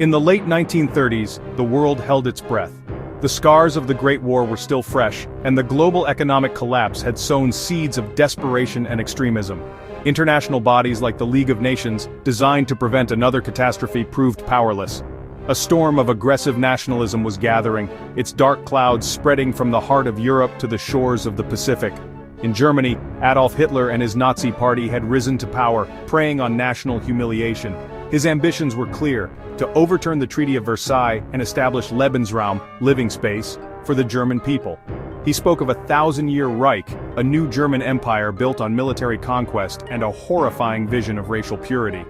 In the late 1930s, the world held its breath. The scars of the Great War were still fresh, and the global economic collapse had sown seeds of desperation and extremism. International bodies like the League of Nations, designed to prevent another catastrophe, proved powerless. A storm of aggressive nationalism was gathering, its dark clouds spreading from the heart of Europe to the shores of the Pacific. In Germany, Adolf Hitler and his Nazi party had risen to power, preying on national humiliation. His ambitions were clear: to overturn the Treaty of Versailles and establish Lebensraum, living space, for the German people. He spoke of a 1,000-year Reich, a new German empire built on military conquest and a horrifying vision of racial purity.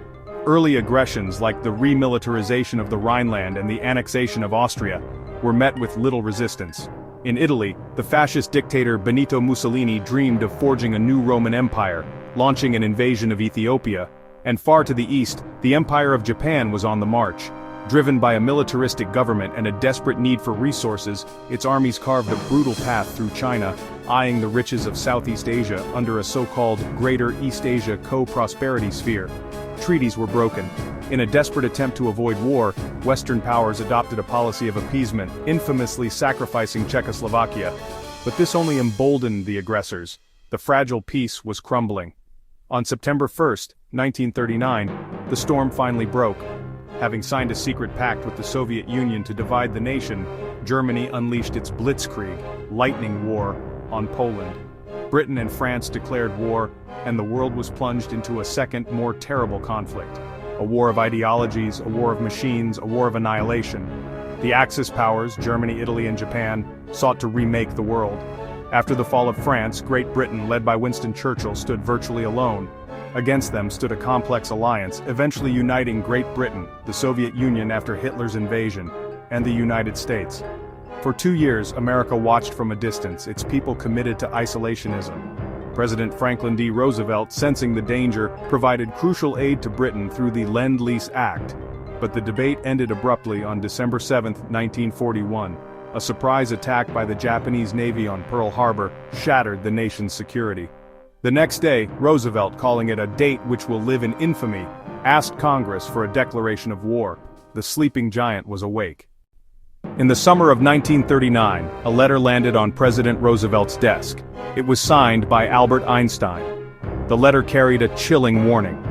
Early aggressions like the remilitarization of the Rhineland and the annexation of Austria were met with little resistance. In Italy, the fascist dictator Benito Mussolini dreamed of forging a new Roman Empire, launching an invasion of Ethiopia. And far to the east, the Empire of Japan was on the march. Driven by a militaristic government and a desperate need for resources, its armies carved a brutal path through China, eyeing the riches of Southeast Asia under a so-called Greater East Asia Co-Prosperity Sphere. Treaties were broken. In a desperate attempt to avoid war, Western powers adopted a policy of appeasement, infamously sacrificing Czechoslovakia. But this only emboldened the aggressors. The fragile peace was crumbling. On September 1, 1939, the storm finally broke. Having signed a secret pact with the Soviet Union to divide the nation, Germany unleashed its blitzkrieg, lightning war, on Poland. Britain and France declared war, and the world was plunged into a second, more terrible conflict. A war of ideologies, a war of machines, a war of annihilation. The Axis powers, Germany, Italy, and Japan, sought to remake the world. After the fall of France, Great Britain, led by Winston Churchill, stood virtually alone. Against them stood a complex alliance, eventually uniting Great Britain, the Soviet Union after Hitler's invasion, and the United States. For 2 years, America watched from a distance, its people committed to isolationism. President Franklin D. Roosevelt, sensing the danger, provided crucial aid to Britain through the Lend-Lease Act. But the debate ended abruptly on December 7, 1941. A surprise attack by the Japanese Navy on Pearl Harbor shattered the nation's security. The next day, Roosevelt, calling it a date which will live in infamy, asked Congress for a declaration of war. The sleeping giant was awake. In the summer of 1939, a letter landed on President Roosevelt's desk. It was signed by Albert Einstein. The letter carried a chilling warning.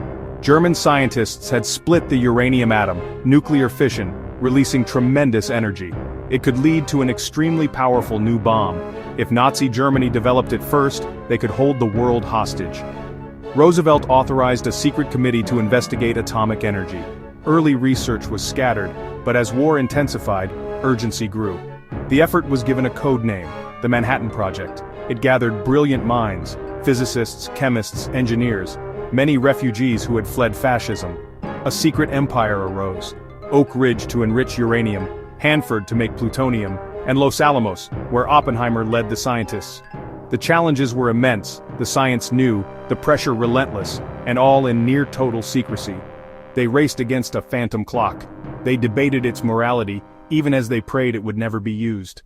German scientists had split the uranium atom, nuclear fission, releasing tremendous energy. It could lead to an extremely powerful new bomb. If Nazi Germany developed it first, they could hold the world hostage. Roosevelt authorized a secret committee to investigate atomic energy. Early research was scattered, but as war intensified, urgency grew. The effort was given a code name, the Manhattan Project. It gathered brilliant minds, physicists, chemists, engineers, many refugees who had fled fascism. A secret empire arose. Oak Ridge to enrich uranium, Hanford to make plutonium, and Los Alamos, where Oppenheimer led the scientists. The challenges were immense, the science new, the pressure relentless, and all in near total secrecy. They raced against a phantom clock. They debated its morality, even as they prayed it would never be used.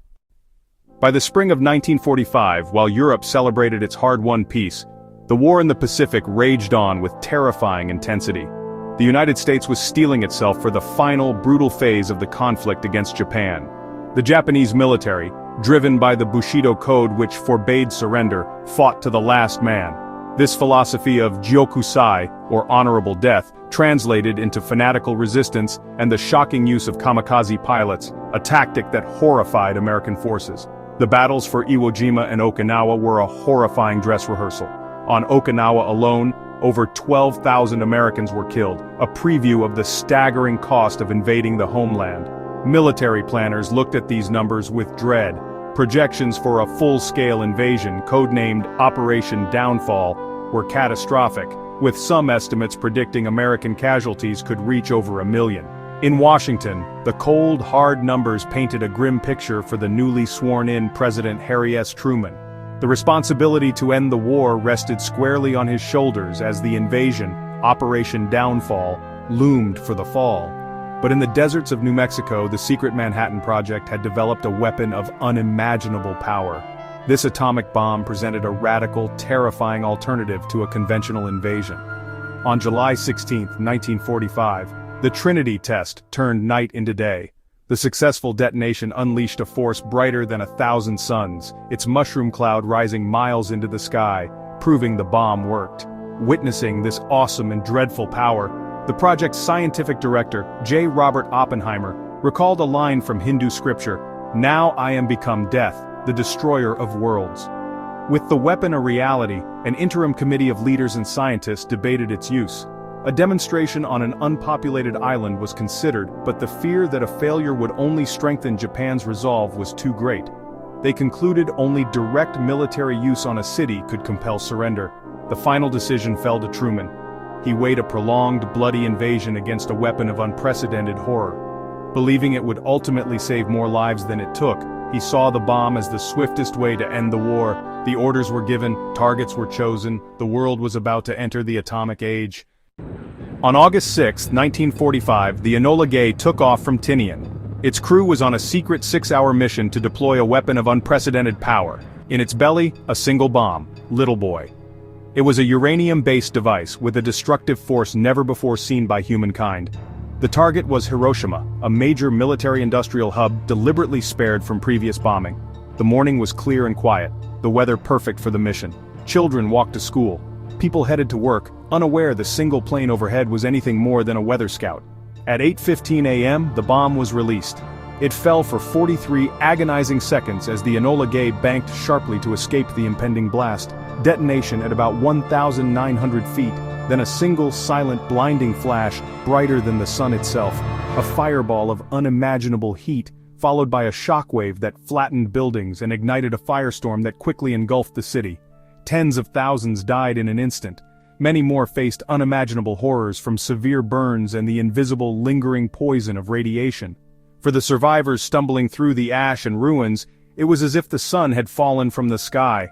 By the spring of 1945, while Europe celebrated its hard-won peace, the war in the Pacific raged on with terrifying intensity. The United States was steeling itself for the final, brutal phase of the conflict against Japan. The Japanese military, driven by the Bushido Code which forbade surrender, fought to the last man. This philosophy of Gyokusai, or honorable death, translated into fanatical resistance and the shocking use of kamikaze pilots, a tactic that horrified American forces. The battles for Iwo Jima and Okinawa were a horrifying dress rehearsal. On Okinawa alone, over 12,000 Americans were killed, a preview of the staggering cost of invading the homeland. Military planners looked at these numbers with dread. Projections for a full-scale invasion, codenamed Operation Downfall, were catastrophic, with some estimates predicting American casualties could reach over 1 million. In Washington, the cold, hard numbers painted a grim picture for the newly sworn-in President Harry S. Truman. The responsibility to end the war rested squarely on his shoulders as the invasion, Operation Downfall, loomed for the fall. But in the deserts of New Mexico, the secret Manhattan Project had developed a weapon of unimaginable power. This atomic bomb presented a radical, terrifying alternative to a conventional invasion. On July 16, 1945, The Trinity test turned night into day. The successful detonation unleashed a force brighter than 1,000 suns, its mushroom cloud rising miles into the sky, proving the bomb worked. Witnessing this awesome and dreadful power, the project's scientific director, J. Robert Oppenheimer, recalled a line from Hindu scripture, "Now I am become death, the destroyer of worlds." With the weapon a reality, an interim committee of leaders and scientists debated its use. A demonstration on an unpopulated island was considered, but the fear that a failure would only strengthen Japan's resolve was too great. They concluded only direct military use on a city could compel surrender. The final decision fell to Truman. He weighed a prolonged, bloody invasion against a weapon of unprecedented horror. Believing it would ultimately save more lives than it took, he saw the bomb as the swiftest way to end the war. The orders were given, targets were chosen, the world was about to enter the atomic age. On August 6, 1945, the Enola Gay took off from Tinian. Its crew was on a secret 6-hour mission to deploy a weapon of unprecedented power. In its belly, a single bomb, Little Boy. It was a uranium-based device with a destructive force never before seen by humankind. The target was Hiroshima, a major military-industrial hub deliberately spared from previous bombing. The morning was clear and quiet, the weather perfect for the mission. Children walked to school. People headed to work, unaware the single plane overhead was anything more than a weather scout. At 8:15 a.m., the bomb was released. It fell for 43 agonizing seconds as the Enola Gay banked sharply to escape the impending blast. Detonation at about 1,900 feet, then a single silent blinding flash, brighter than the sun itself. A fireball of unimaginable heat, followed by a shockwave that flattened buildings and ignited a firestorm that quickly engulfed the city. Tens of thousands died in an instant. Many more faced unimaginable horrors from severe burns and the invisible lingering poison of radiation. For the survivors stumbling through the ash and ruins, it was as if the sun had fallen from the sky.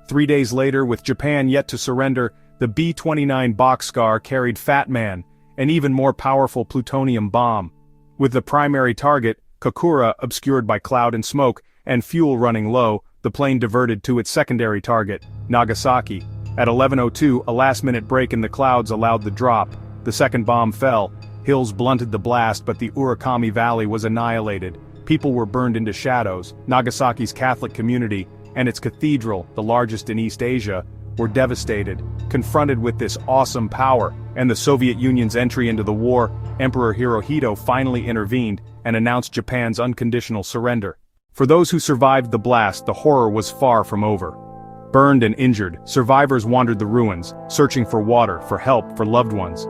3 days later, with Japan yet to surrender, the B-29 Bockscar carried Fat Man, an even more powerful plutonium bomb. With the primary target, Kokura, obscured by cloud and smoke, and fuel running low, the plane diverted to its secondary target, Nagasaki. At 11:02, a last-minute break in the clouds allowed the drop. The second bomb fell. Hills blunted the blast, but the Urakami Valley was annihilated. People were burned into shadows. Nagasaki's Catholic community, and its cathedral, the largest in East Asia, were devastated. Confronted with this awesome power, and the Soviet Union's entry into the war, Emperor Hirohito finally intervened and announced Japan's unconditional surrender. For those who survived the blast, the horror was far from over. Burned and injured, survivors wandered the ruins, searching for water, for help, for loved ones.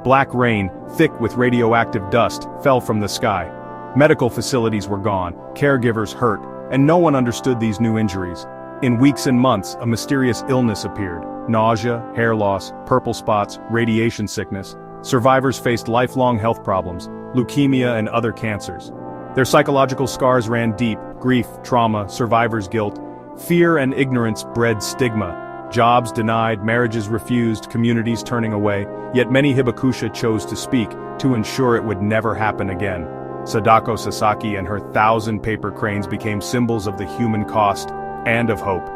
Black rain, thick with radioactive dust, fell from the sky. Medical facilities were gone, caregivers hurt, and no one understood these new injuries. In weeks and months, a mysterious illness appeared. Nausea, hair loss, purple spots, radiation sickness. Survivors faced lifelong health problems, leukemia and other cancers. Their psychological scars ran deep: grief, trauma, survivor's guilt. Fear and ignorance bred stigma. Jobs denied, marriages refused, communities turning away, yet many hibakusha chose to speak, to ensure it would never happen again. Sadako Sasaki and her 1,000 paper cranes became symbols of the human cost, and of hope.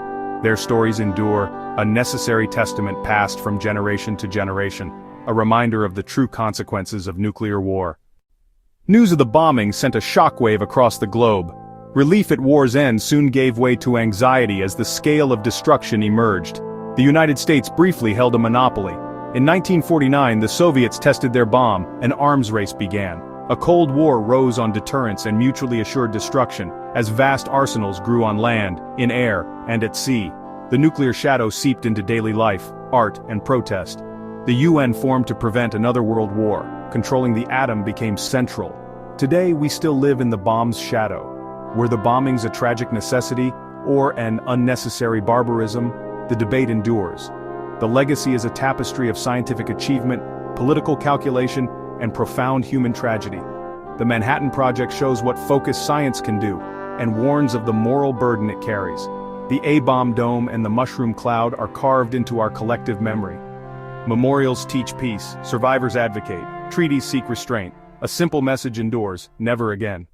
Their stories endure, a necessary testament passed from generation to generation, a reminder of the true consequences of nuclear war. News of the bombing sent a shockwave across the globe. Relief at war's end soon gave way to anxiety as the scale of destruction emerged. The United States briefly held a monopoly. In 1949, the Soviets tested their bomb, an arms race began. A Cold War rose on deterrence and mutually assured destruction, as vast arsenals grew on land, in air, and at sea. The nuclear shadow seeped into daily life, art, and protest. The UN formed to prevent another world war. Controlling the atom became central. Today we still live in the bomb's shadow. Were the bombings a tragic necessity, or an unnecessary barbarism? The debate endures. The legacy is a tapestry of scientific achievement, political calculation, and profound human tragedy. The Manhattan Project shows what focused science can do, and warns of the moral burden it carries. The A-bomb dome and the mushroom cloud are carved into our collective memory. Memorials teach peace, survivors advocate, treaties seek restraint. A simple message endures: never again.